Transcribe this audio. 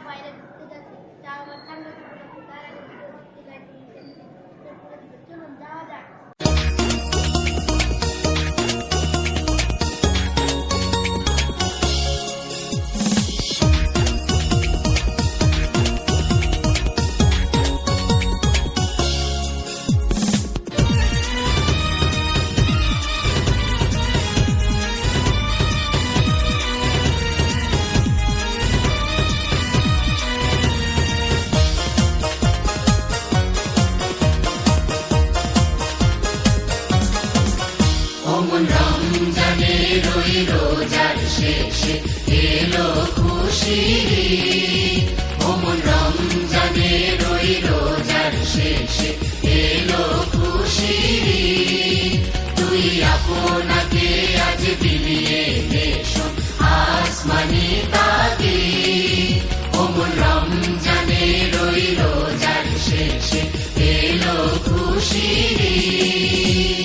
বাইরে ঘুরতে যাচ্ছি, যা আমার ঠান্ডা লাগছে, তার আগে ঘুরতে যাচ্ছি, চলুন যাওয়া যাক। অমন রমজানের ওই রোজার শেষে এলো খুশির ঈদ। অমন রমজানের ওই রোজার শেষে এলো খুশির ঈদ। তুই আপনাকে আজ বিলিয়ে দেশন আসমানি তাগিদ। অমন রমজানের ওই রোজার শেষে এলো খুশির ঈদ।